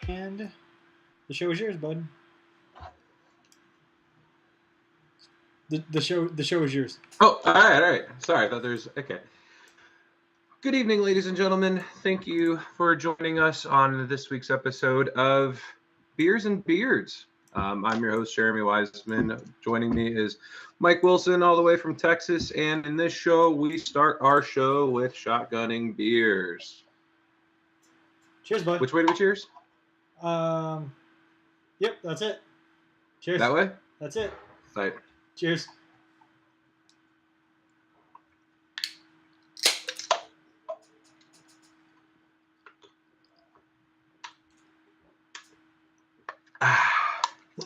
And the show is yours, bud. The show is yours. Oh, all right. Sorry, I thought there's okay. Good evening, ladies and gentlemen. Thank you for joining us on this week's episode of Beers and Beards. I'm your host, Jeremy Wiseman. Joining me is Mike Wilson, all the way from Texas. And in this show, we start our show with shotgunning beers. Cheers, bud. Which way do we cheers? Yep, that's it. Cheers. That way? That's it. Right. Cheers.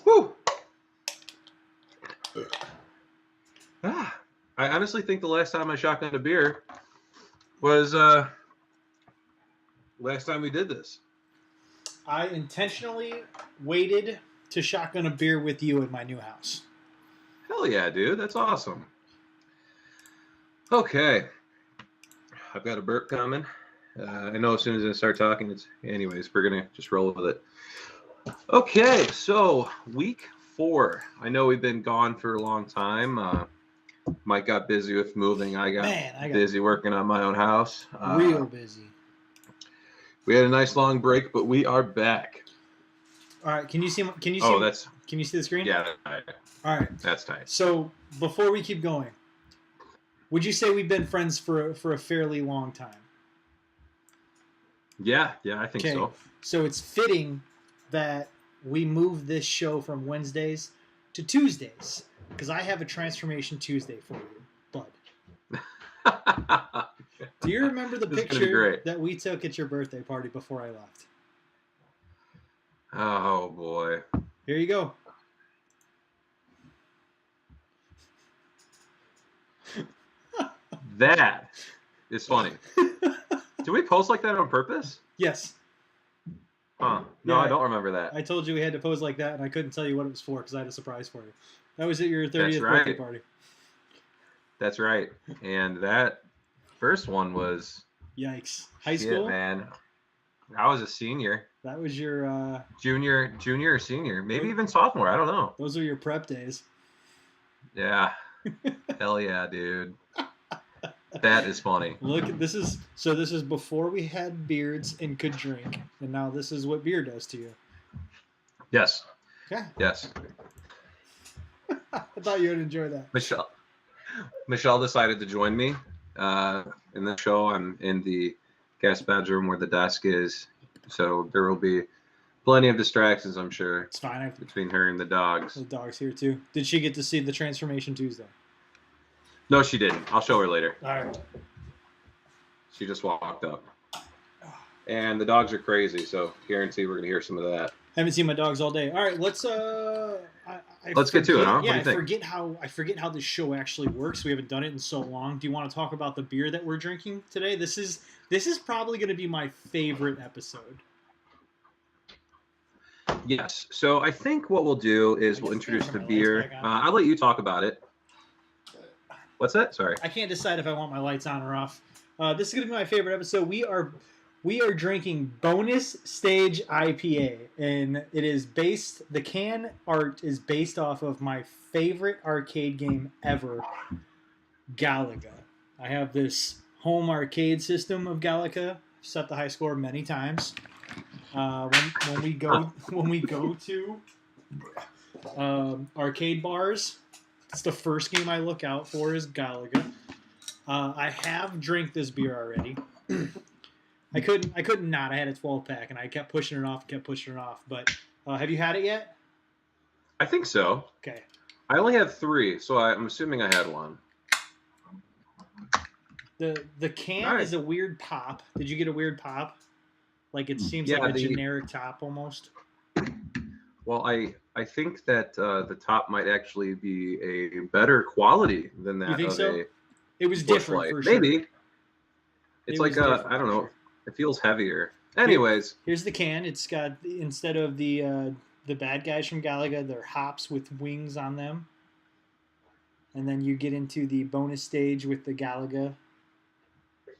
Whew. I honestly think the last time I shotgunned a beer was last time we did this. I intentionally waited to shotgun a beer with you in my new house. Hell yeah, dude. That's awesome. Okay. I've got a burp coming. I know as soon as I start talking, anyways, we're going to just roll with it. Okay, so week 4. I know we've been gone for a long time. Mike got busy with moving. I got busy working on my own house. Real busy. We had a nice long break, but we are back. All right, can you see? Can you see the screen? Yeah. All right, that's tight. So before we keep going, would you say we've been friends for a fairly long time? Yeah, I think so. So it's fitting that we move this show from Wednesdays to Tuesdays because I have a Transformation Tuesday for you, bud. Do you remember the picture that we took at your birthday party before I left? Oh, boy. Here you go. That is funny. Do we post like that on purpose? Yes. Huh. No, yeah, I don't remember that. I told you we had to pose like that, and I couldn't tell you what it was for because I had a surprise for you. That was at your 30th birthday party. That's right. And that first one was... Yikes. High school? Man. I was a senior. That was your... Junior or senior. Maybe even sophomore. I don't know. Those are your prep days. Yeah. Hell yeah, dude. That is funny. Look, this is before we had beards and could drink, and now this is what beer does to you. Yes. Yeah. Yes. I thought you would enjoy that. Michelle decided to join me in the show. I'm in the guest bedroom where the desk is, so there will be plenty of distractions, I'm sure. It's fine. Between her and the dogs. The dog's here too. Did she get to see the Transformation Tuesday? No, she didn't. I'll show her later. All right. She just walked up. And the dogs are crazy, so guarantee we're going to hear some of that. Haven't seen my dogs all day. All right, let's get to it, huh? Yeah, I forget how this show actually works. We haven't done it in so long. Do you want to talk about the beer that we're drinking today? This is probably going to be my favorite episode. Yes. So I think what we'll do is we'll introduce the beer. I'll let you talk about it. What's that? Sorry. I can't decide if I want my lights on or off. This is going to be my favorite episode. We are drinking Bonus Stage IPA, and the can art is based off of my favorite arcade game ever, Galaga. I have this home arcade system of Galaga, set the high score many times. When we go to arcade bars, it's the first game I look out for is Galaga. I have drank this beer already. I couldn't not. I had a 12-pack, and I kept pushing it off. But have you had it yet? I think so. Okay. I only had 3, so I'm assuming I had one. The can is a weird pop. Did you get a weird pop? Like it seems like a generic top almost. Well, I think that the top might actually be a better quality than that. You think so? It was different for sure. Maybe. It's like I don't know. It feels heavier. Anyways. Here's the can. It's got, instead of the bad guys from Galaga, they're hops with wings on them. And then you get into the bonus stage with the Galaga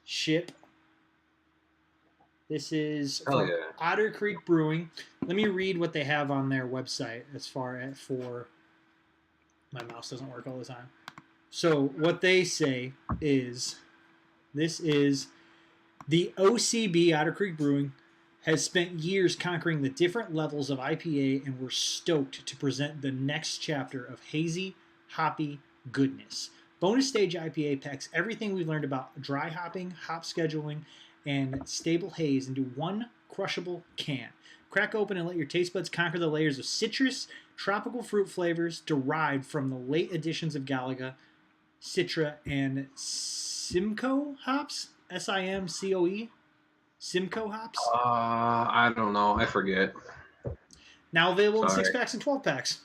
ship. This is Hell from yeah. Otter Creek Brewing. Let me read what they have on their website as far as for my mouse doesn't work all the time. So what they say is this is the OCB Otter Creek Brewing has spent years conquering the different levels of IPA, and we're stoked to present the next chapter of hazy, hoppy goodness. Bonus Stage IPA packs everything we've learned about dry hopping, hop scheduling, and stable haze into one crushable can. Crack open and let your taste buds conquer the layers of citrus, tropical fruit flavors derived from the late additions of Galaga, Citra, and Simcoe hops. Simcoe. Simcoe hops. I don't know. I forget. Now available in Sorry. 6 packs and 12 packs.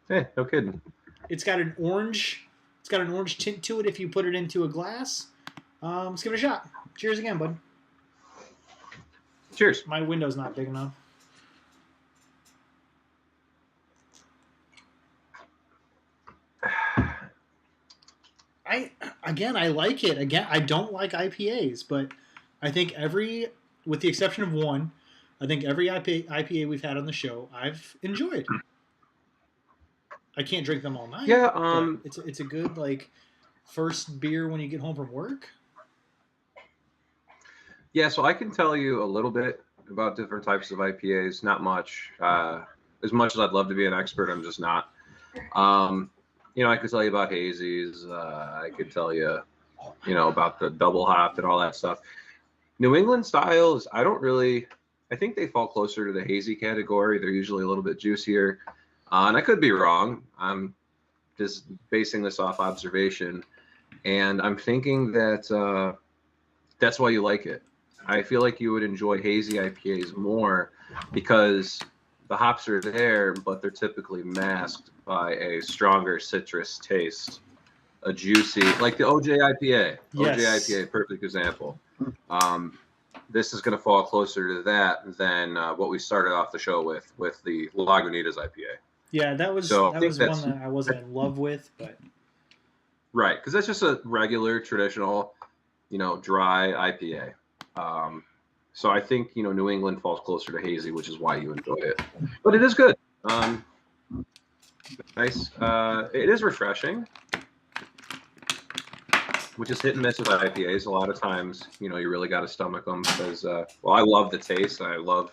Hey, no kidding. It's got an orange. It's got an orange tint to it if you put it into a glass. Let's give it a shot. Cheers again, bud. Cheers. My window's not big enough. I like it. Again, I don't like IPAs, but I think with the exception of one, I think every IPA we've had on the show, I've enjoyed. I can't drink them all night. Yeah. But it's a good first beer when you get home from work. Yeah. So I can tell you a little bit about different types of IPAs. Not much. As much as I'd love to be an expert, I'm just not. I could tell you about hazies. I could tell you, about the double hopped and all that stuff. New England styles, I think they fall closer to the hazy category. They're usually a little bit juicier. And I could be wrong. I'm just basing this off observation. And I'm thinking that that's why you like it. I feel like you would enjoy hazy IPAs more because the hops are there, but they're typically masked by a stronger citrus taste, a juicy, like the OJ IPA. Yes. OJ IPA, perfect example. This is going to fall closer to that than what we started off the show with the Lagunitas IPA. Yeah, that was one that I wasn't in love with, but right, because that's just a regular, traditional, dry IPA. So I think New England falls closer to hazy, which is why you enjoy it. But it is good. Nice. It is refreshing, which is hit and miss with IPAs. A lot of times, you really got to stomach them because, I love the taste. I love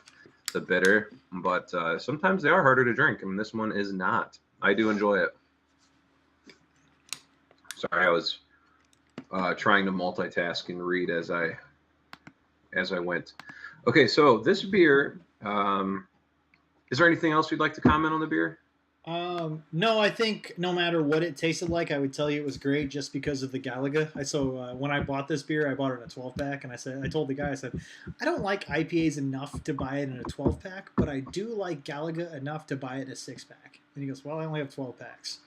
the bitter, but sometimes they are harder to drink, and this one is not. I do enjoy it. Sorry, I was trying to multitask and read as I went. Okay, so this beer, is there anything else you'd like to comment on the beer? No, I think no matter what it tasted like, I would tell you it was great just because of the Galaga. When I bought this beer, I bought it in a 12-pack, and I told the guy, I don't like IPAs enough to buy it in a 12-pack, but I do like Galaga enough to buy it in a 6-pack. And he goes, well, I only have 12 packs.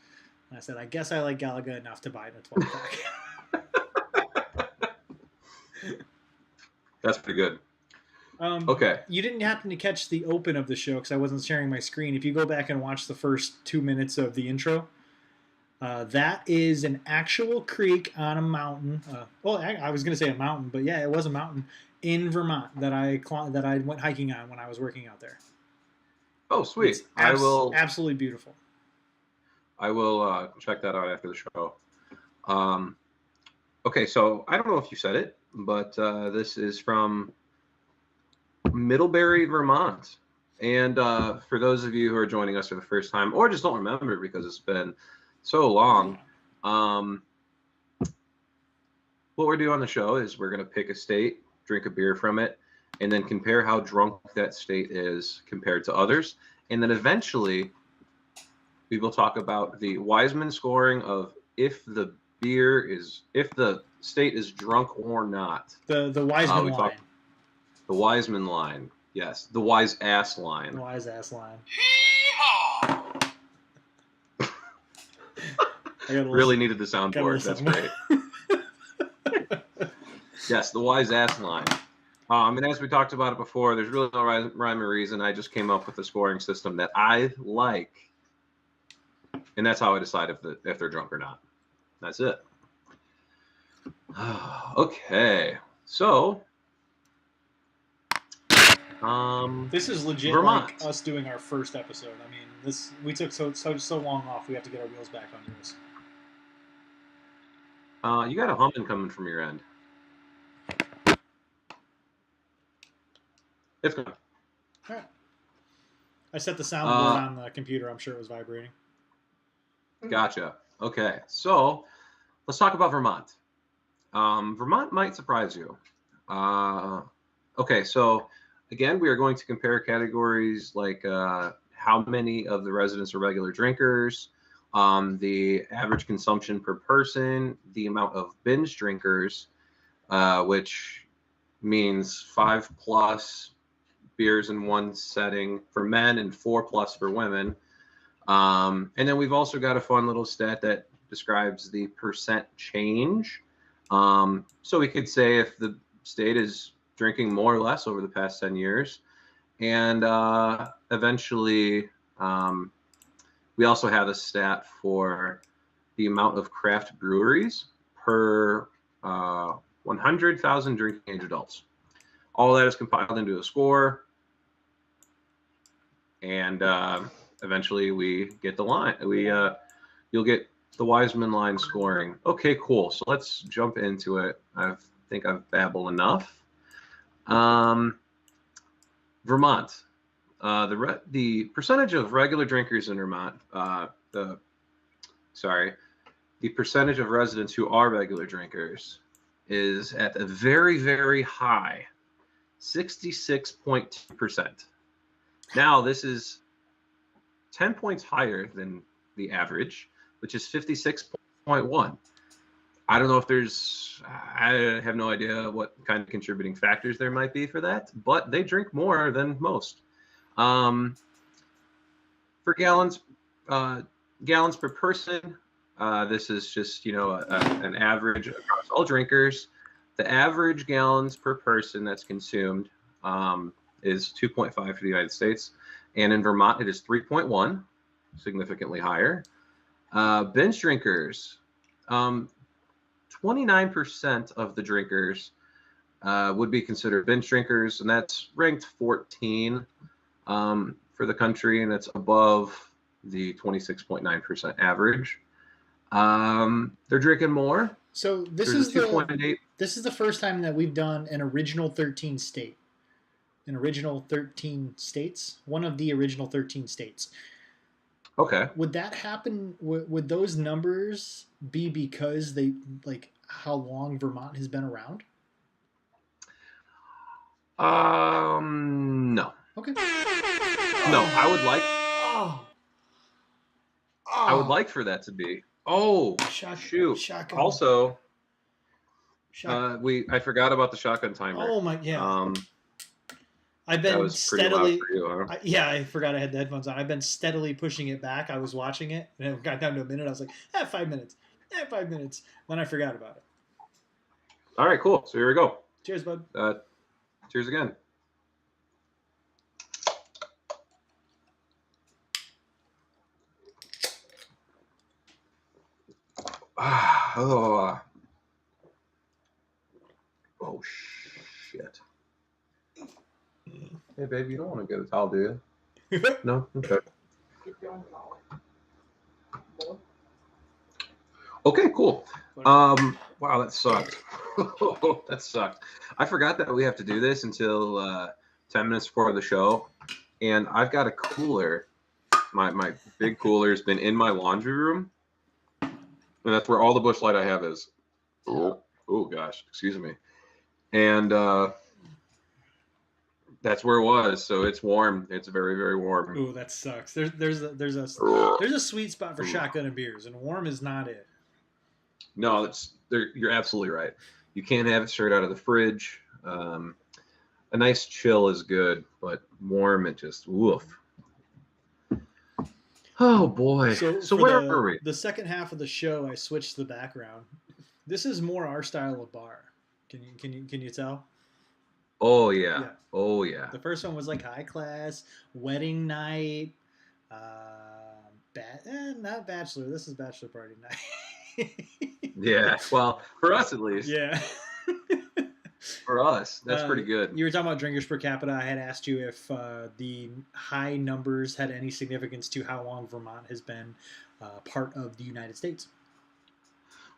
And I said, I guess I like Galaga enough to buy it in a 12-pack. That's pretty good. Okay. You didn't happen to catch the open of the show because I wasn't sharing my screen. If you go back and watch the first 2 minutes of the intro, that is an actual creek on a mountain. I was going to say a mountain, but yeah, it was a mountain in Vermont that I went hiking on when I was working out there. Oh, sweet! I will absolutely beautiful. I will check that out after the show. Okay, so I don't know if you said it, but this is from Middlebury, Vermont. And for those of you who are joining us for the first time or just don't remember because it's been so long, what we're doing on the show is we're going to pick a state, drink a beer from it, and then compare how drunk that state is compared to others. And then eventually we will talk about the Wiseman scoring of if the state is drunk or not. The Wiseman line. The Wiseman line, yes. The wise ass line. The wise ass line. Really needed the soundboard. That's great. Yes, the wise ass line. And as we talked about it before, there's really no rhyme or reason. I just came up with a scoring system that I like, and that's how I decide if they're drunk or not. That's it. Okay, so This is legit Vermont. like us doing our first episode. I mean, we took so long off. We have to get our wheels back onto this. You got a humming coming from your end. It's good. All right. I set the soundboard on the computer. I'm sure it was vibrating. Gotcha. Okay, so let's talk about Vermont. Vermont might surprise you. Okay, so again, we are going to compare categories like how many of the residents are regular drinkers, the average consumption per person, the amount of binge drinkers, which means 5+ beers in one setting for men and 4+ for women. And then we've also got a fun little stat that describes the percent change. So we could say if the state is drinking more or less over the past 10 years. And eventually, we also have a stat for the amount of craft breweries per 100,000 drinking age adults. All that is compiled into a score. And eventually we get the line. You'll get the Wiseman line scoring. Okay, cool. So let's jump into it. I think I've babbled enough. Vermont. The percentage of regular drinkers in Vermont. The percentage of residents who are regular drinkers is at a very, very high 66.2%. Now, this is 10 points higher than the average, which is 56.1. I don't know if I have no idea what kind of contributing factors there might be for that, but they drink more than most. For gallons per person, this is just, an average across all drinkers. The average gallons per person that's consumed is 2.5 for the United States. And in Vermont, it is 3.1, significantly higher. Binge drinkers, 29% of the drinkers would be considered binge drinkers, and that's ranked 14 for the country, and it's above the 26.9% average. They're drinking more. So this is the first time that we've done an original 13 state. An original 13 states, one of the original 13 states. Okay. Would that happen? Would those numbers be because they how long Vermont has been around? No. Okay. No, I would like. I would like for that to be. Oh, shoot! Shotgun. Also, I forgot about the shotgun timer. Oh my, yeah. I've been that was steadily. Pretty loud for you, huh? I forgot I had the headphones on. I've been steadily pushing it back. I was watching it, and it got down to a minute. I was like, 5 minutes. 5 minutes. Then I forgot about it. All right, cool. So here we go. Cheers, bud. Cheers again. Oh shit. Hey, babe, you don't want to get a towel, do you? No? Okay. Okay, cool. Wow, that sucked. That sucked. I forgot that we have to do this until 10 minutes before the show. And I've got a cooler. My big cooler's been in my laundry room. And that's where all the Busch Light I have is. Oh gosh, excuse me. And that's where it was. So it's warm. It's very, very warm. Ooh, that sucks. There's a sweet spot for shotgun and beers, and warm is not it. No, you're absolutely right. You can't have it straight out of the fridge. A nice chill is good, but warm, it just woof. Oh boy. So where are we? The second half of the show, I switched the background. This is more our style of bar. Can you tell? Oh yeah. Oh yeah. The first one was like high class, wedding night, not bachelor. This is bachelor party night. Yeah. Well, for us at least. Yeah. for us. That's pretty good. You were talking about drinkers per capita. I had asked you if the high numbers had any significance to how long Vermont has been part of the United States.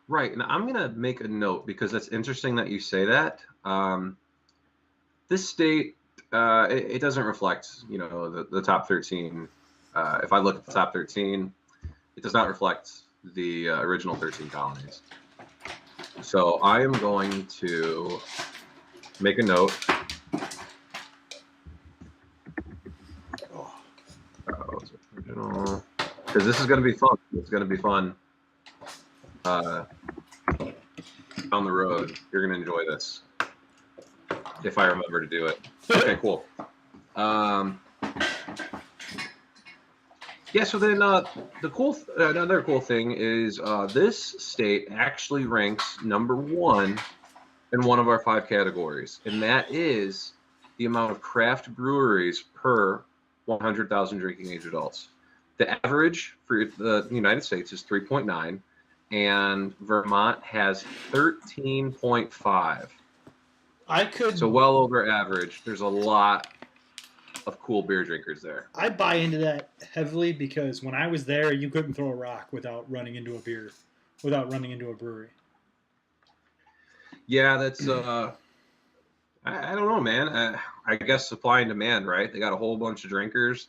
Right, and I'm gonna make a note because that's interesting that you say that. This state, it doesn't reflect, the top 13. If I look at the top 13, it does not reflect the original 13 colonies. So I am going to make a note. Original, because this is going to be fun. It's going to be fun. Down the road, you're going to enjoy this if I remember to do it. Okay, cool. Yeah, so then another cool thing is this state actually ranks number 1 in one of our 5 categories, and that is the amount of craft breweries per 100,000 drinking age adults. The average for the United States is 3.9, and Vermont has 13.5. So well over average. There's a lot of cool beer drinkers there. I buy into that heavily because when I was there, you couldn't throw a rock without running into a brewery. Yeah, that's I don't know, man. I guess supply and demand, right? They got a whole bunch of drinkers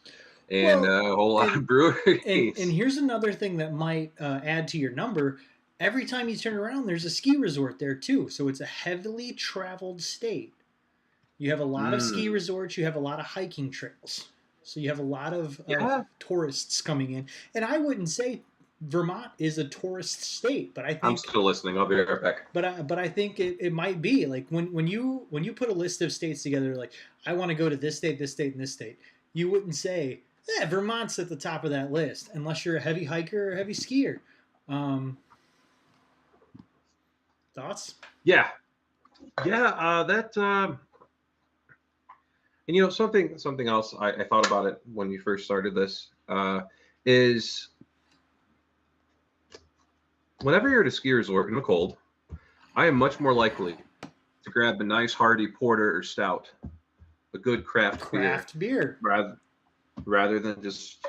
and a whole lot of breweries. And here's another thing that might add to your number. Every time you turn around, there's a ski resort there too. So it's a heavily traveled state. You have a lot of ski resorts. You have a lot of hiking trails. So you have a lot of tourists coming in. And I wouldn't say Vermont is a tourist state, but I think I'm still listening. I'll be right back. But I think it might be like when you put a list of states together, like I want to go to this state, and this state. You wouldn't say, Vermont's at the top of that list unless you're a heavy hiker or a heavy skier. Thoughts? Yeah. That. And something else I thought about it when you first started this is whenever you're at a ski resort in the cold, I am much more likely to grab a nice hearty porter or stout, a good craft beer, rather than just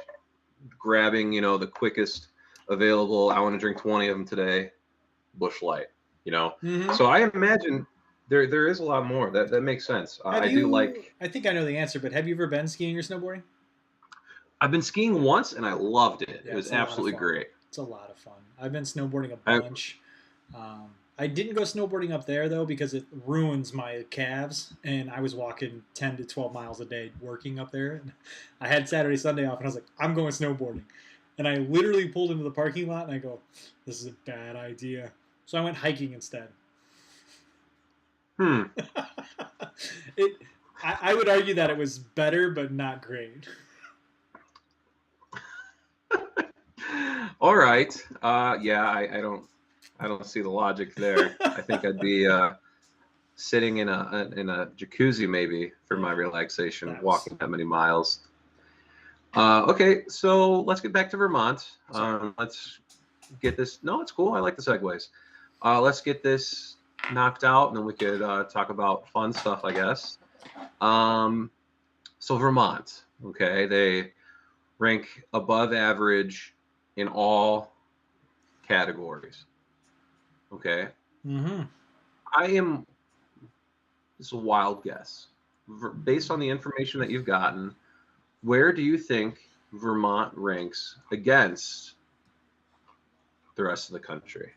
grabbing the quickest available. I want to drink 20 of them today, Busch Light. Mm-hmm. So I imagine there is a lot more. That makes sense. I think I know the answer, but have you ever been skiing or snowboarding? I've been skiing once and I loved it. Yeah, it was absolutely great. It's a lot of fun. I've been snowboarding a bunch. I didn't go snowboarding up there though because it ruins my calves, and I was walking 10 to 12 miles a day working up there. And I had Saturday, Sunday off, and I was like, I'm going snowboarding. And I literally pulled into the parking lot and I go, this is a bad idea. So I went hiking instead. I would argue that it was better, but not great. All right. I don't see the logic there. I think I'd be sitting in a jacuzzi maybe for my relaxation, walking that many miles. Okay, so let's get back to Vermont. Let's get this. No, it's cool. I like the segues. Let's get this knocked out, and then we could talk about fun stuff, I guess. So Vermont, okay, they rank above average in all categories. Okay. Mm-hmm. This is a wild guess. Based on the information that you've gotten, where do you think Vermont ranks against the rest of the country?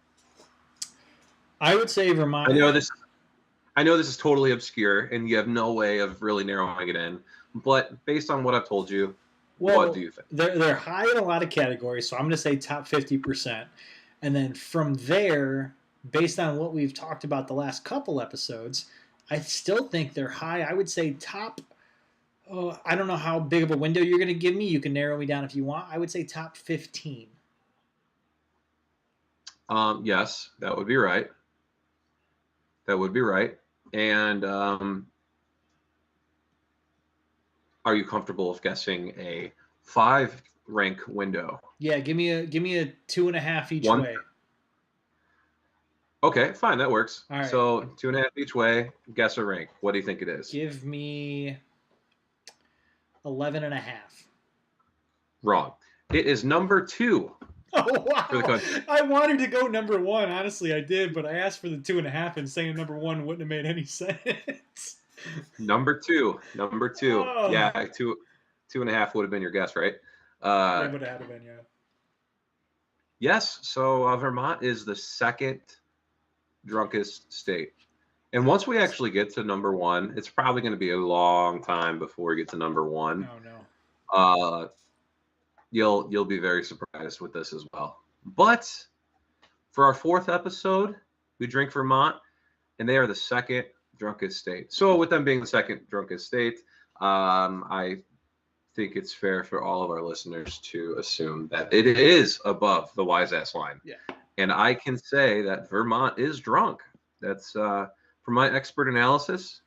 I would say Vermont. I know this is totally obscure, and you have no way of really narrowing it in. But based on what I've told you, what do you think? They're high in a lot of categories, so I'm going to say top 50%. And then from there, based on what we've talked about the last couple episodes, I still think they're high. I would say top. I don't know how big of a window you're going to give me. You can narrow me down if you want. I would say top 15. Yes, that would be right. That would be right. And are you comfortable with guessing a 5 rank window? Yeah, give me a 2.5 each way. Okay, fine, that works. All right. So 2.5 each way. Guess or rank. What do you think it is? Give me 11 and a half. Wrong. It is number 2 Oh, for the wow. country. I wanted to go number 1. Honestly, I did, but I asked for the 2.5, and saying number 1 wouldn't have made any sense. Number 2. Number 2. Oh, Yeah, 2.5 would have been your guess, right? it would have been, yeah. Yes. So Vermont is the second drunkest state. And once we actually get to number 1, it's probably going to be a long time before we get to number 1. Oh, no. You'll be very surprised with this as well. But for our 4th episode, we drink Vermont, and they are the second drunkest state. So with them being the second drunkest state, I think it's fair for all of our listeners to assume that it is above the wise ass line. Yeah. And I can say that Vermont is drunk. That's from my expert analysis.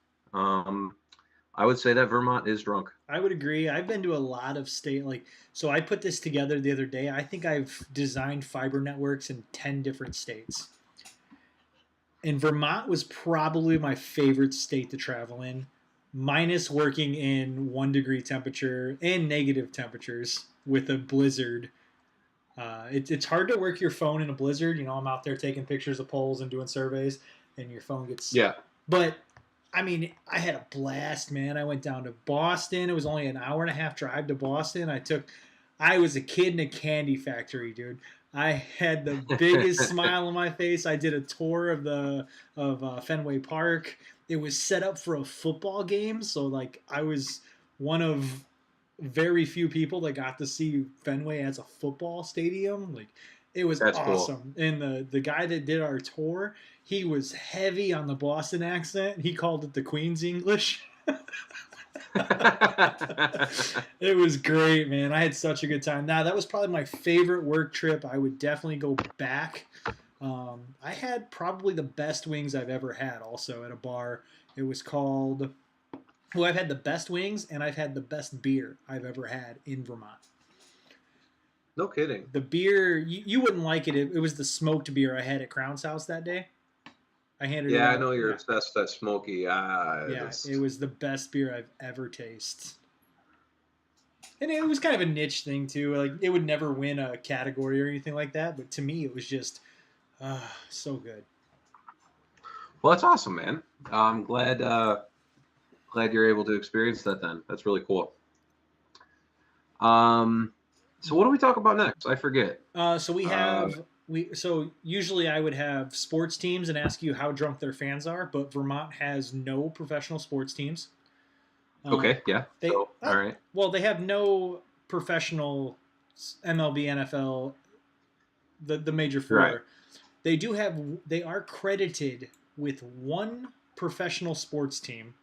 I would say that Vermont is drunk. I would agree. I've been to a lot of so I put this together the other day. I think I've designed fiber networks in 10 different states. And Vermont was probably my favorite state to travel in, minus working in 1-degree temperature and negative temperatures with a blizzard. It's hard to work your phone in a blizzard. I'm out there taking pictures of poles and doing surveys, and your phone gets... Yeah. But, I had a blast, man. I went down to Boston. It was only an hour and a half drive to Boston. I was a kid in a candy factory, dude. I had the biggest smile on my face. I did a tour of Fenway Park. It was set up for a football game, so I was one of very few people that got to see Fenway as a football stadium. It was That's awesome. Cool. And the guy that did our tour, he was heavy on the Boston accent. He called it the Queen's English. It was great, man. I had such a good time. Now, that was probably my favorite work trip. I would definitely go back. I had probably the best wings I've ever had also at a bar. It was called... Well, I've had the best wings, and I've had the best beer I've ever had in Vermont. No kidding. The beer, you wouldn't like it. It was the smoked beer I had at Crown's house that day. I handed it out. I know you're obsessed with that smoky. It was the best beer I've ever tasted. And it was kind of a niche thing, too. It would never win a category or anything like that. But to me, it was just so good. Well, that's awesome, man. I'm glad you're able to experience that then. That's really cool. So what do we talk about next? I forget. So we have... So usually I would have sports teams and ask you how drunk their fans are, but Vermont has no professional sports teams. Okay, yeah. All right. Well, they have no professional MLB, NFL, the major four. Right. They are credited with one professional sports team.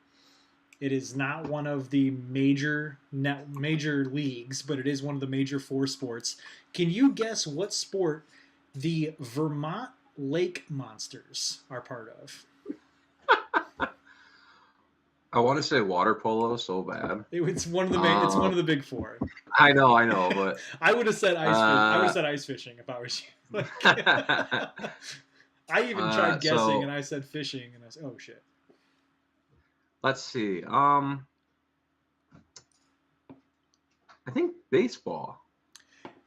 It is not one of the major leagues, but it is one of the major 4 sports. Can you guess what sport the Vermont Lake Monsters are part of? I want to say water polo so bad. It's one of the it's one of the big 4. I know, but I would have said ice. I would have said ice fishing if I was you. I even tried guessing, and I said fishing, and I was oh shit. Let's see. I think baseball.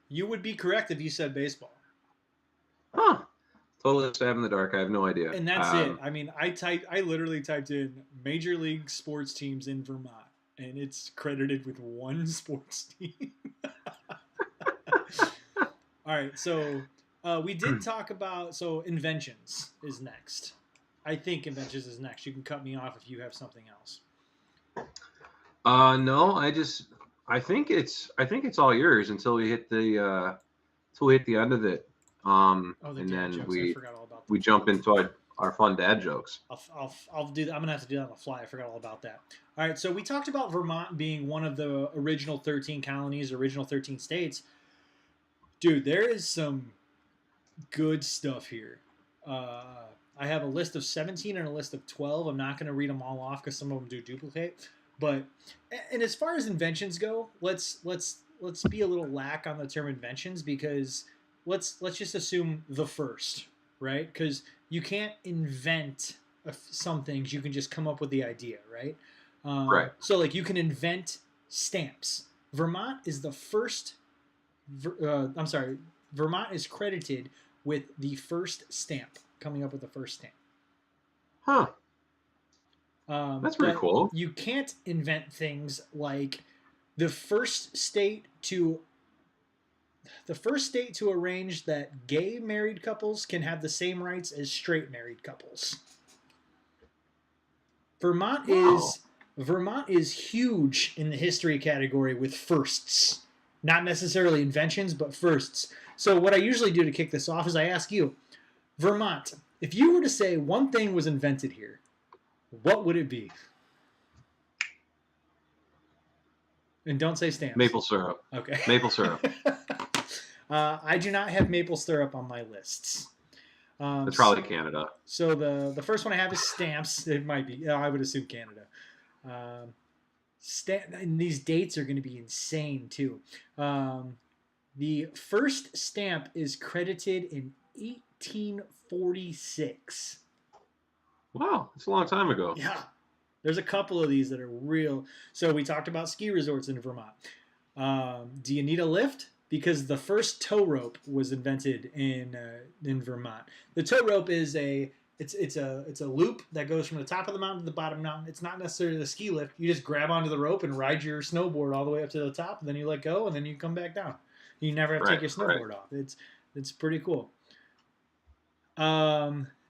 You would be correct if you said baseball. Huh. Totally stab in the dark. I have no idea. And that's it. I literally typed in major league sports teams in Vermont, and it's credited with one sports team. All right, so we did talk about inventions is next. I think inventions is next. You can cut me off if you have something else. No, I think it's all yours until we hit the end of it. And then jokes. we jump into our fun dad jokes. I'll do that. I'm gonna have to do that on the fly. I forgot all about that. All right, so we talked about Vermont being one of the original 13 colonies, original 13 states. Dude, there is some good stuff here. I have a list of 17 and a list of 12. I'm not going to read them all off because some of them do duplicate. But as far as inventions go, let's be a little lack on the term inventions because let's just assume the first, right? Because you can't invent some things. You can just come up with the idea, right? Right. So like you can invent stamps. Vermont is the first. I'm sorry. Vermont is credited with the first stamp, coming up with the first stamp. Huh. That's pretty But cool. you can't invent things like the first state to arrange that gay married couples can have the same rights as straight married couples. Vermont Wow. is Vermont is huge in the history category with firsts. Not necessarily inventions, but firsts. So what I usually do to kick this off is I ask you, Vermont, if you were to say one thing was invented here, what would it be? And don't say stamps. Maple syrup. Okay. Maple syrup. I do not have maple syrup on my lists. It's probably Canada. So the first one I have is stamps. It might be. I would assume Canada. And these dates are going to be insane too. The first stamp is credited in 1846. Wow, it's a long time ago. Yeah. There's a couple of these that are real. So we talked about ski resorts in Vermont. Do you need a lift? Because the first tow rope was invented in Vermont. The tow rope is it's a loop that goes from the top of the mountain to the bottom of the mountain. It's not necessarily the ski lift. You just grab onto the rope and ride your snowboard all the way up to the top, and then you let go, and then you come back down. You never have to take your snowboard off. It's pretty cool.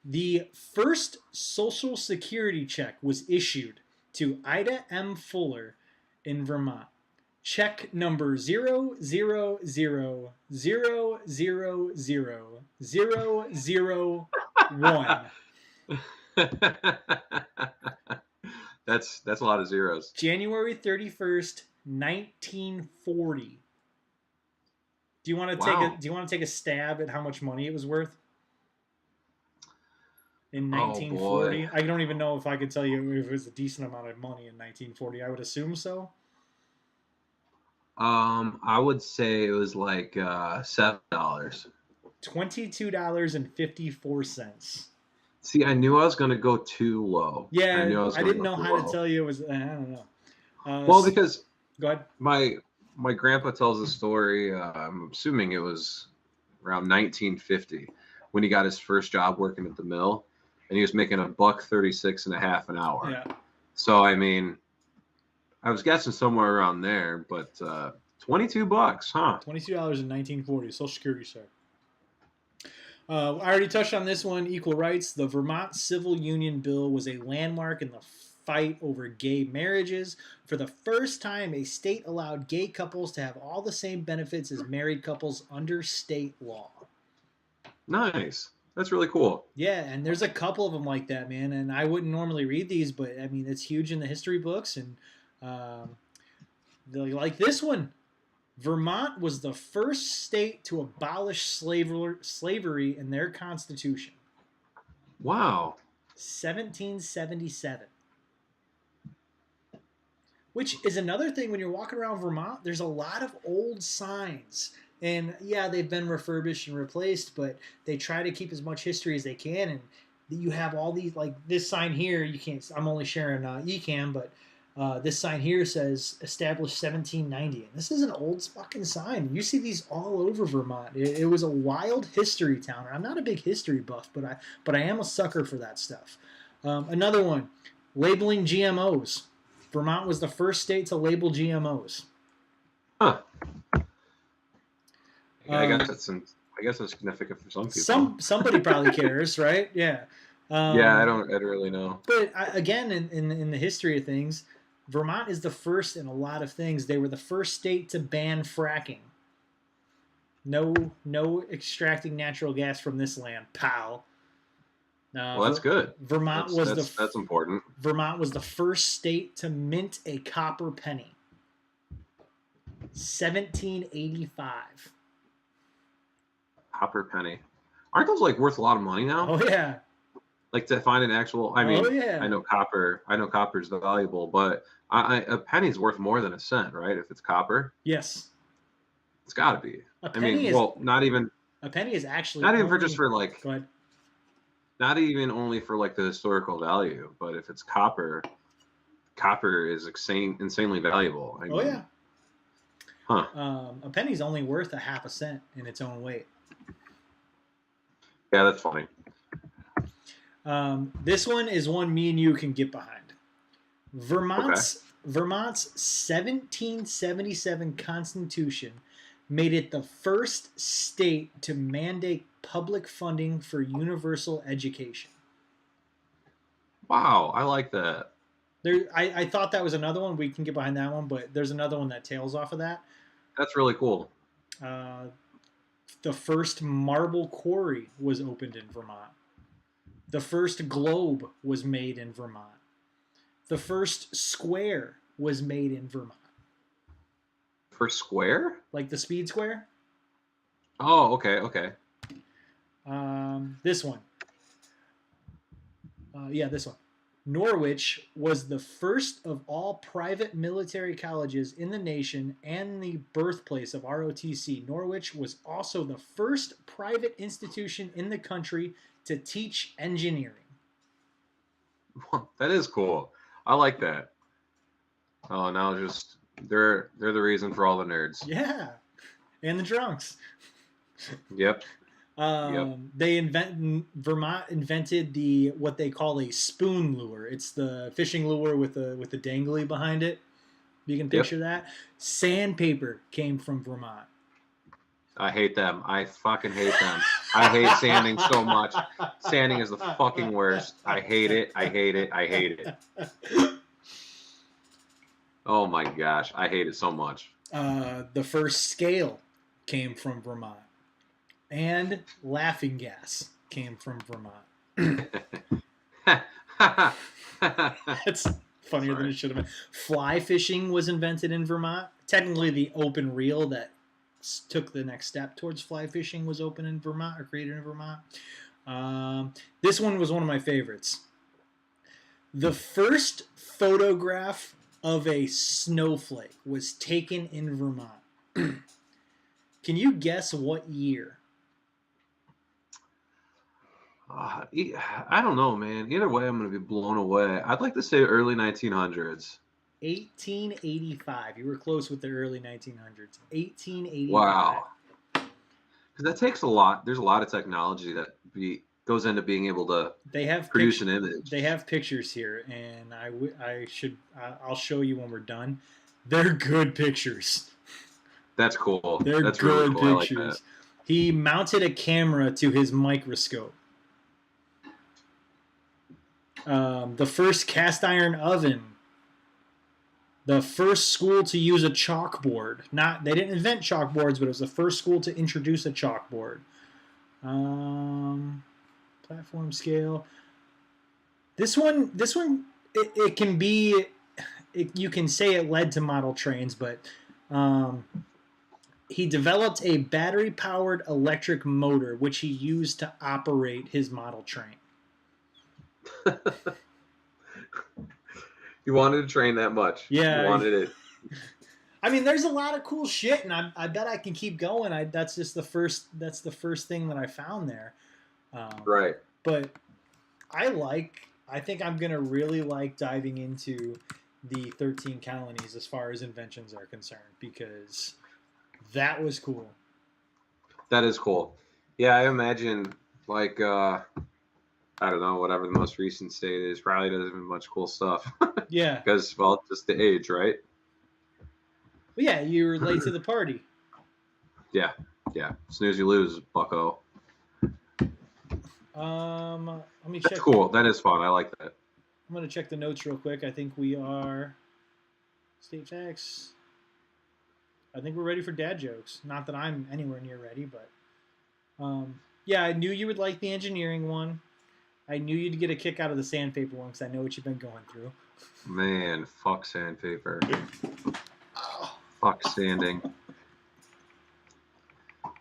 The first Social Security check was issued to Ida M. Fuller in Vermont. Check number 000000001. That's a lot of zeros. January 31st, 1940. Do you want to take a stab at how much money it was worth? In 1940, I don't even know if I could tell you if it was a decent amount of money in 1940. I would assume so. I would say it was like $7. $22.54. See, I knew I was gonna go too low. Yeah, I didn't know how to tell you. It was I don't know. Well, because go ahead. My grandpa tells a story. I'm assuming it was around 1950 when he got his first job working at the mill, and he was making $1.36.50 an hour. Yeah. So I mean, I was guessing somewhere around there, but $22, huh? $22 in 1940, Social Security check. I already touched on this one, equal rights. The Vermont Civil Union Bill was a landmark in the fight over gay marriages. For the first time, a state allowed gay couples to have all the same benefits as married couples under state law. Nice. That's really cool. Yeah, and there's a couple of them like that, man. And I wouldn't normally read these, but I mean, it's huge in the history books. And like this one, Vermont was the first state to abolish slavery in their constitution. Wow. 1777. Which is another thing when you're walking around Vermont, there's a lot of old signs. And yeah, they've been refurbished and replaced, but they try to keep as much history as they can. And you have all these, like this sign here, you can't, I'm only sharing Ecamm, but this sign here says established 1790. And this is an old fucking sign. You see these all over Vermont. It was a wild history town. I'm not a big history buff, but I am a sucker for that stuff. Another one, labeling GMOs. Vermont was the first state to label GMOs. Huh. Yeah, I guess that's significant for some people. Somebody probably cares, right? Yeah. Yeah, I don't really know. But again, in the history of things, Vermont is the first in a lot of things. They were the first state to ban fracking. No extracting natural gas from this land, pal. Well, that's good. That's important. Vermont was the first state to mint a copper penny. 1785. Copper penny. Aren't those like worth a lot of money now? Oh yeah. Like to find an actual. I mean, oh, yeah. I know copper's valuable, but a penny's worth more than a cent, right? If it's copper. Yes. It's got to be. Not even. A penny is actually. Not even for just for like. Go ahead. not even only for like the historical value, but if it's copper, copper is insanely valuable. I Oh mean, yeah. huh? A penny's only worth a half a cent in its own weight. Yeah, that's funny. This one is one me and you can get behind. Okay. Vermont's 1777 Constitution made it the first state to mandate public funding for universal education. Wow, I like that. I thought that was another one. We can get behind that one, but there's another one that tails off of that. That's really cool. Uh, the first marble quarry was opened in Vermont. The first globe was made in Vermont. The first square was made in Vermont. For square? Like the speed square? Oh, okay, okay. This one. This one. Norwich was the first of all private military colleges in the nation and the birthplace of ROTC. Norwich was also the first private institution in the country to teach engineering. That is cool. I like that. Oh, now just they're the reason for all the nerds. Yeah, and the drunks. Yep. Vermont invented the what they call a spoon lure. It's the fishing lure with the dangly behind it. You can picture that. Sandpaper came from Vermont. I hate them. I fucking hate them. I hate sanding so much. Sanding is the fucking worst. I hate it. I hate it. I hate it. Oh my gosh, I hate it so much. The first scale came from Vermont. And laughing gas came from Vermont. That's funnier than it should have been. Fly fishing was invented in Vermont. Technically, the open reel that took the next step towards fly fishing was open in Vermont or created in Vermont. This one was one of my favorites. The first photograph of a snowflake was taken in Vermont. Can you guess what year? I don't know, man. Either way, I'm going to be blown away. I'd like to say early 1900s. 1885. You were close with the early 1900s. 1885. Wow. Because that takes a lot. There's a lot of technology that goes into being able to produce an image. They have pictures here, and I'll show you when we're done. They're good pictures. That's cool. That's good really cool. pictures. I like that. He mounted a camera to his microscope. The first cast iron oven. The first school to use a chalkboard. They didn't invent chalkboards, but it was the first school to introduce a chalkboard. Platform scale. This one, it can be. You can say it led to model trains, but he developed a battery-powered electric motor, which he used to operate his model train. You wanted to train that much. Yeah. You wanted it. I mean, there's a lot of cool shit, and I bet I can keep going. That's the first thing that I found there. Right. But I think I'm going to really like diving into the 13 colonies as far as inventions are concerned, because that was cool. That is cool. Yeah, I imagine, like, I don't know, whatever the most recent state is, probably doesn't have much cool stuff. Yeah. Because, well, just the age, right? Well, yeah, you were late to the party. Yeah. Snooze, you lose, bucko. Let me check. That's cool. That is fun. I like that. I'm going to check the notes real quick. I think we are state facts. I think we're ready for dad jokes. Not that I'm anywhere near ready, but yeah, I knew you would like the engineering one. I knew you'd get a kick out of the sandpaper one because I know what you've been going through. Man, fuck sandpaper. Fuck sanding.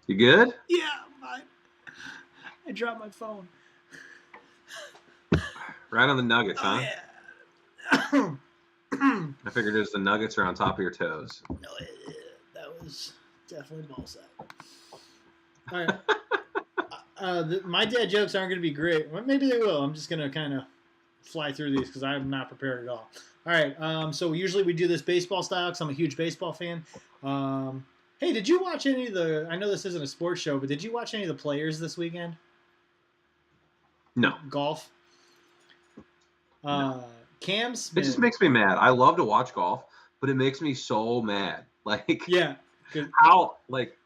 You good? Yeah, I dropped my phone. Right on the nuggets, huh? Yeah. I figured the nuggets are on top of your toes. No, that was definitely ball sack. All right. My dad jokes aren't going to be great. Well, maybe they will. I'm just going to kind of fly through these because I'm not prepared at all. All right. So usually we do this baseball style because I'm a huge baseball fan. Hey, did you watch any of the? I know this isn't a sports show, but did you watch any of the players this weekend? No. Golf. No. Cam It Smith. just makes me mad. I love to watch golf, but it makes me so mad. Like, Yeah. how, like,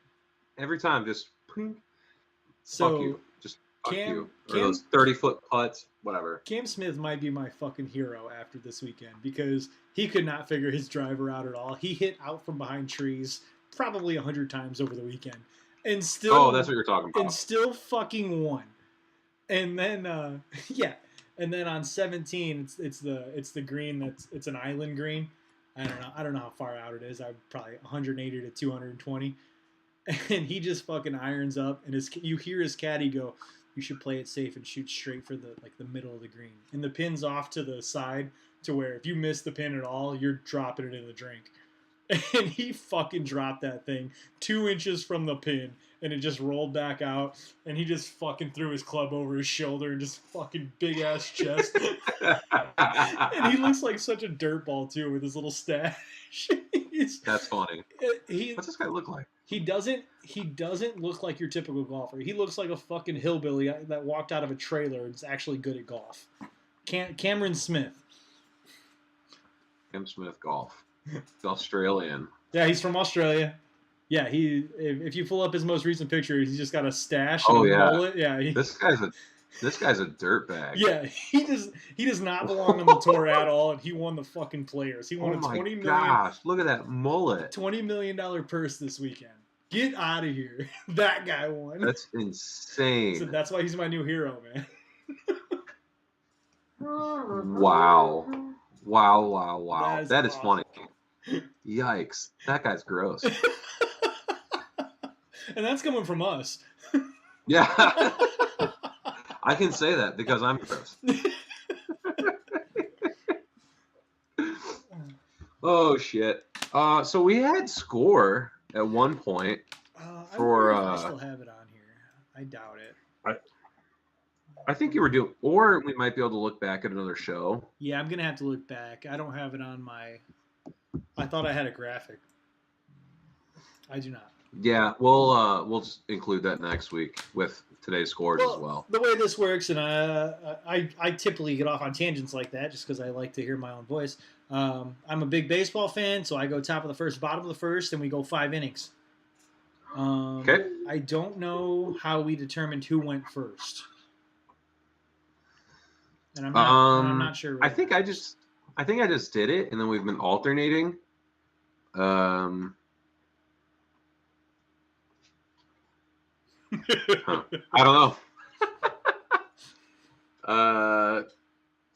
every time, just, ping, So fuck you. Just fuck Cam, you. Or Cam, those 30-foot putts, whatever. Cam Smith might be my fucking hero after this weekend because he could not figure his driver out at all. He hit out from behind trees probably 100 times over the weekend, and still. Oh, that's what you're talking about. And still fucking won. And then yeah, and then on 17, it's the green it's an island green. I don't know how far out it is. I'm probably 180 to 220, and he just fucking irons up, and you hear his caddy go, "You should play it safe and shoot straight for the middle of the green." And the pin's off to the side to where if you miss the pin at all, you're dropping it in the drink. And he fucking dropped that thing 2 inches from the pin, and it just rolled back out, and he just fucking threw his club over his shoulder and just fucking big ass chest. And he looks like such a dirtball too with his little stash. That's funny. What's this guy look like? He doesn't look like your typical golfer. He looks like a fucking hillbilly that walked out of a trailer and is actually good at golf. Cameron Smith. Cam Smith golf. He's Australian. Yeah, he's from Australia. Yeah, if you pull up his most recent picture, he's just got a stash and a mullet. Yeah, this guy's a dirtbag. Yeah, he does not belong on the tour at all, and he won the fucking Players. He won a $20 million. Gosh, look at that mullet. $20 million purse this weekend. Get out of here. That guy won. That's insane. So that's why he's my new hero, man. Wow. That is funny. Yikes. That guy's gross. And that's coming from us. Yeah. I can say that because I'm gross. Oh, shit. So we had score at one point for... I still have it on here. I doubt it. I think you were doing... Or we might be able to look back at another show. Yeah, I'm going to have to look back. I don't have it on my... I thought I had a graphic. I do not. Yeah, we'll just include that next week with today's scores as well. The way this works, and I typically get off on tangents like that just because I like to hear my own voice. I'm a big baseball fan, so I go top of the first, bottom of the first, and we go 5 innings. Okay. I don't know how we determined who went first, and I'm not sure. I think I just did it, and then we've been alternating. I don't know.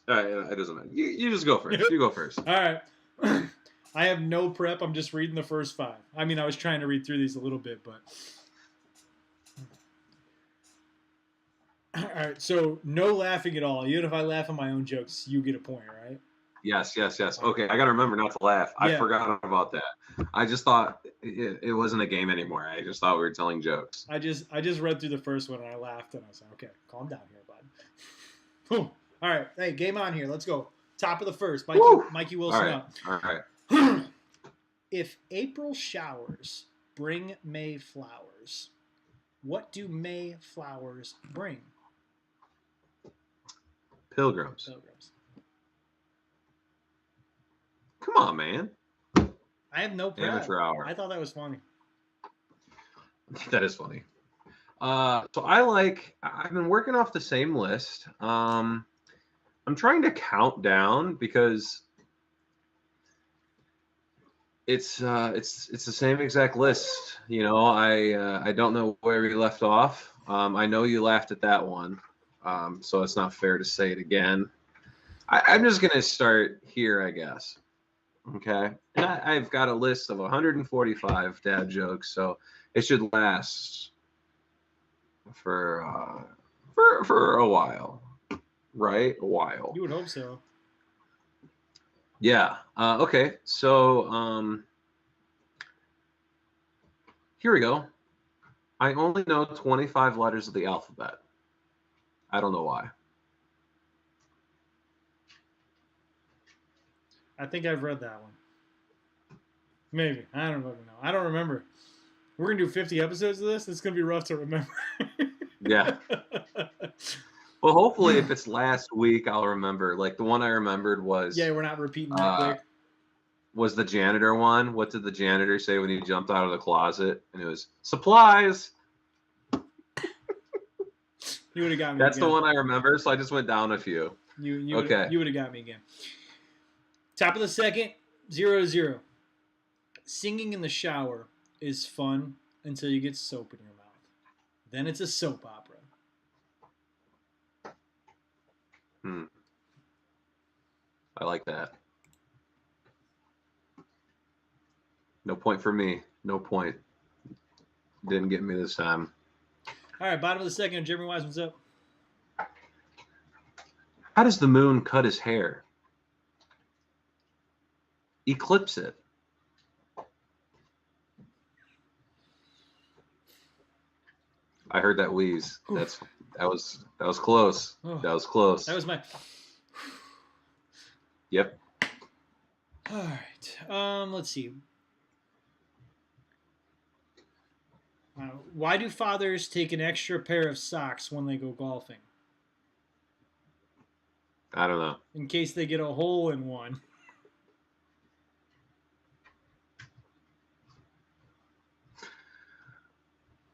It doesn't matter. You just go first. You go first. All right. I have no prep. I'm just reading the first 5. I mean, I was trying to read through these a little bit, but... All right, so no laughing at all. Even if I laugh at my own jokes, you get a point, right? Yes. Okay, I got to remember not to laugh. Yeah. I forgot about that. I just thought it wasn't a game anymore. I just thought we were telling jokes. I just read through the first one, and I laughed, and I was like, okay, calm down here, bud. All right, hey, game on here. Let's go. Top of the first. Mikey Wilson up. All right. If April showers bring May flowers, what do May flowers bring? Pilgrims. Come on, man. I have no prep. Amateur hour. I thought that was funny. That is funny. So I've been working off the same list. I'm trying to count down because it's the same exact list. You know, I don't know where we left off. I know you laughed at that one. So it's not fair to say it again. I'm just going to start here, I guess. Okay. And I've got a list of 145 dad jokes, so it should last for a while, right? A while. You would hope so. Yeah. Okay. So here we go. I only know 25 letters of the alphabet. I don't know why. I think I've read that one. Maybe. I don't fucking know. I don't remember. We're going to do 50 episodes of this. It's going to be rough to remember. Yeah. Well, hopefully, if it's last week, I'll remember. Like the one I remembered was. Yeah, we're not repeating that quick. Was the janitor one? What did the janitor say when he jumped out of the closet? And it was supplies. You would have got me. That's again. the one I remember. So I just went down a few. You okay. You would have got me again. Top of the second, 0-0. Singing in the shower is fun until you get soap in your mouth. Then it's a soap opera. I like that. No point for me. No point. Didn't get me this time. All right, bottom of the second. Jeremy Wiseman's up. How does the moon cut his hair? Eclipse it. I heard that wheeze. That was close. Oh, that was close. That was my. Yep. All right. Let's see. Why do fathers take an extra pair of socks when they go golfing? I don't know. In case they get a hole in one.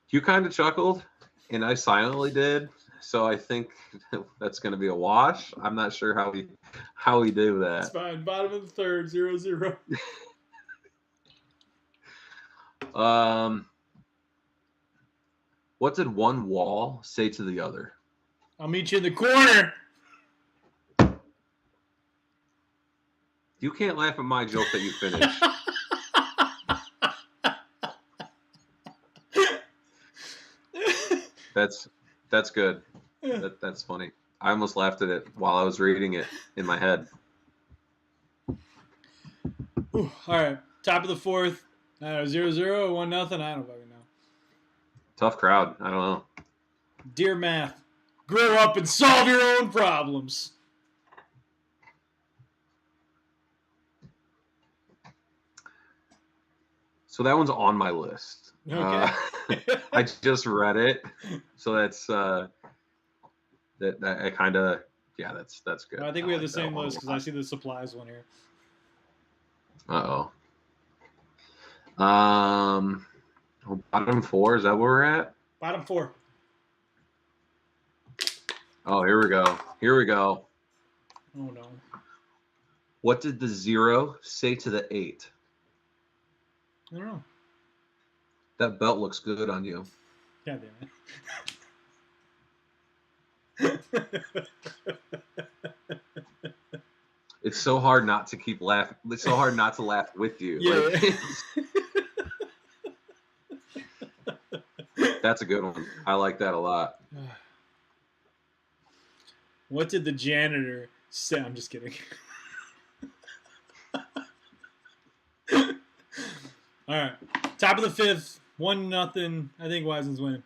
You kind of chuckled, and I silently did. So I think that's going to be a wash. I'm not sure how we do that. It's fine. Bottom of the third, 0-0. What did one wall say to the other? I'll meet you in the corner. You can't laugh at my joke that you finished. That's good. That's funny. I almost laughed at it while I was reading it in my head. All right. Top of the fourth. 0-0, 1-0. I don't fucking know. Tough crowd. I don't know. Dear math, grow up and solve your own problems. So that one's on my list. Okay. I just read it, so that's that I kind of that's good. I think we have the same list because I see the supplies one here. Bottom four, is that where we're at? Bottom four. Oh, here we go. Oh no. What did the 0 say to the 8? I don't know. That belt looks good on you. God damn it. It's so hard not to keep laughing. It's so hard not to laugh with you. Yeah. That's a good one. I like that a lot. What did the janitor say? I'm just kidding. All right. Top of the fifth. 1-0. I think Wiseman's winning.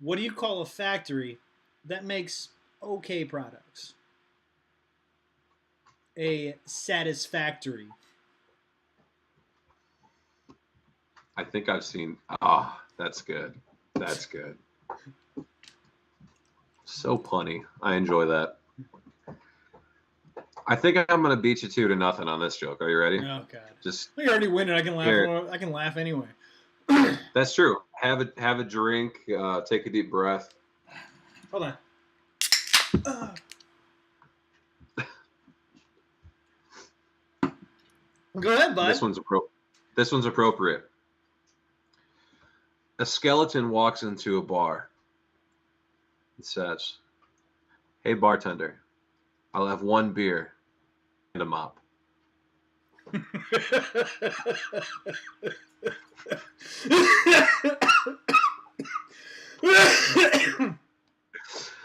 What do you call a factory that makes okay products? A satisfactory. I think I've seen. That's good. That's good. So punny. I enjoy that. I think I'm gonna beat you 2-0 on this joke. Are you ready? Oh god. Just. You're already winning. I can laugh. Here. I can laugh anyway. That's true. Have a drink. Take a deep breath. Hold on. Go ahead, bud. This one's appropriate. A skeleton walks into a bar. It says, "Hey bartender, I'll have 1 beer and a mop."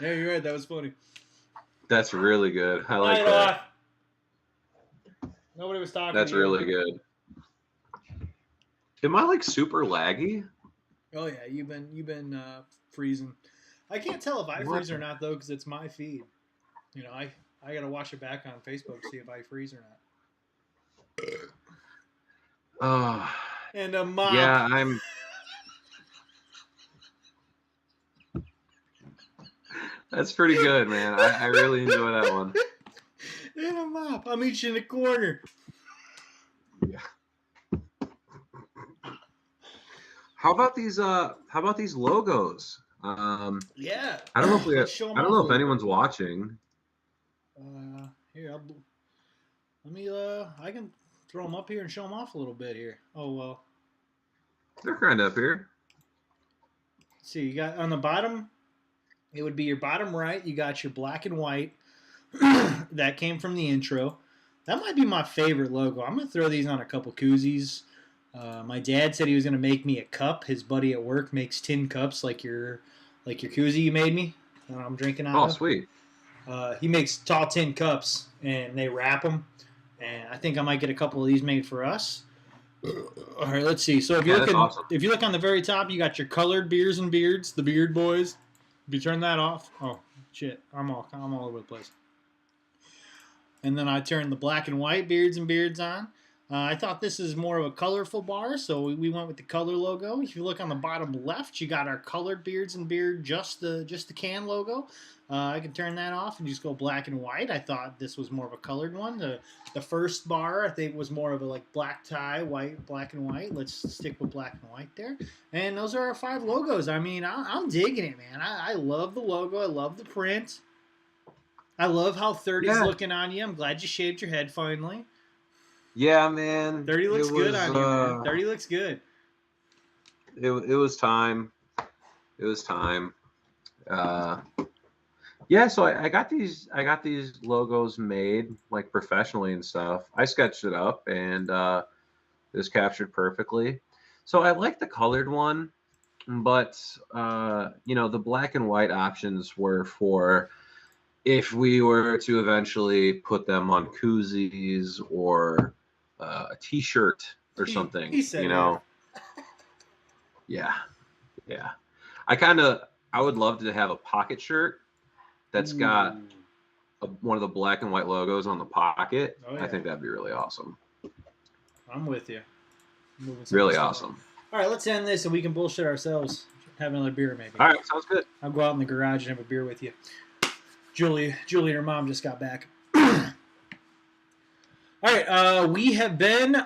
Yeah, you're right. That was funny. That's really good. I like that. Nobody was talking. That's really good. Am I like super laggy? Oh yeah, you've been freezing. I can't tell if I What? freeze or not though, because it's my feed. I gotta watch it back on Facebook, see if I freeze or not. Oh, And a mop. yeah, that's pretty good, man. I really enjoy that one. And a mop. I'm each in the corner. Yeah. How about these logos? Yeah. I don't know if Let's show them I don't off a know if little bit. anyone's watching. Here, let me. I can throw them up here and show them off a little bit here. Oh well. They're kind of up here. Let's see, you got on the bottom. It would be your bottom right. You got your black and white. That came from the intro. That might be my favorite logo. I'm gonna throw these on a couple koozies. My dad said he was gonna make me a cup. His buddy at work makes tin cups like your koozie you made me that I'm drinking out Oh, of. sweet. He makes tall tin cups and they wrap them. And I think I might get a couple of these made for us. All right, let's see. So Yeah, that's awesome. if you look on the very top, you got your colored beers and beards, the Beard Boys. If you turn that off, oh shit, I'm all over the place. And then I turned the black and white beards and beards on. I thought this is more of a colorful bar, so we went with the color logo. If you look on the bottom left, you got our colored beards and beard, just the can logo. I can turn that off and just go black and white. I thought this was more of a colored one. The first bar I think was more of a like black tie, white, black and white. Let's stick with black and white there. And those are our 5 logos. I mean, I'm digging it, man. I love the logo. I love the print. I love how 30's looking on you. I'm glad you shaved your head finally. Yeah, man. 30 looks good on you, man. 30 looks good. It was time. It was time. Yeah, so I got these logos made like professionally and stuff. I sketched it up and it was captured perfectly. So I like the colored one, but the black and white options were for if we were to eventually put them on koozies or a T-shirt or something. He said, yeah. Yeah. I would love to have a pocket shirt that's got one of the black and white logos on the pocket. Oh, yeah. I think that'd be really awesome. I'm with you. Really awesome. All right, let's end this and we can bullshit ourselves. Have another beer, maybe. All right, sounds good. I'll go out in the garage and have a beer with you. Julie and her mom just got back. All right, we have been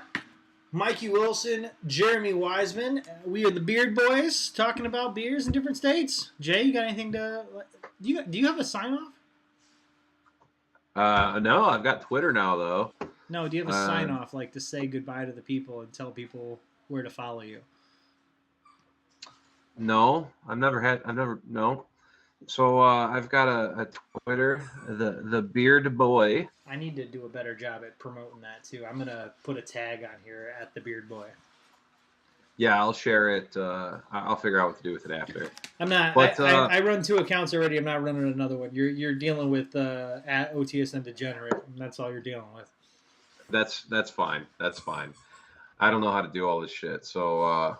Mikey Wilson, Jeremy Wiseman. We are the Beard Boys talking about beers in different states. Jay, you got anything to... Do you have a sign-off? No, I've got Twitter now, though. No, do you have a sign-off, like to say goodbye to the people and tell people where to follow you? No, no. So I've got a Twitter, the Beard Boy. I need to do a better job at promoting that too. I'm gonna put a tag on here at the Beard Boy. Yeah, I'll share it. I'll figure out what to do with it after. I'm not. But, I run 2 accounts already. I'm not running another one. You're dealing with at OTSN Degenerate, and that's all you're dealing with. That's fine. That's fine. I don't know how to do all this shit. So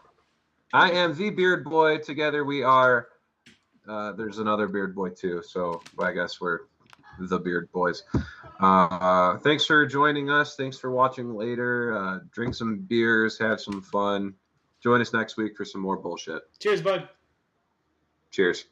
I am the Beard Boy. Together we are. There's another Beard Boy too. So I guess we're the Beard Boys. Thanks for joining us. Thanks for watching later. Drink some beers. Have some fun. Join us next week for some more bullshit. Cheers, bud. Cheers.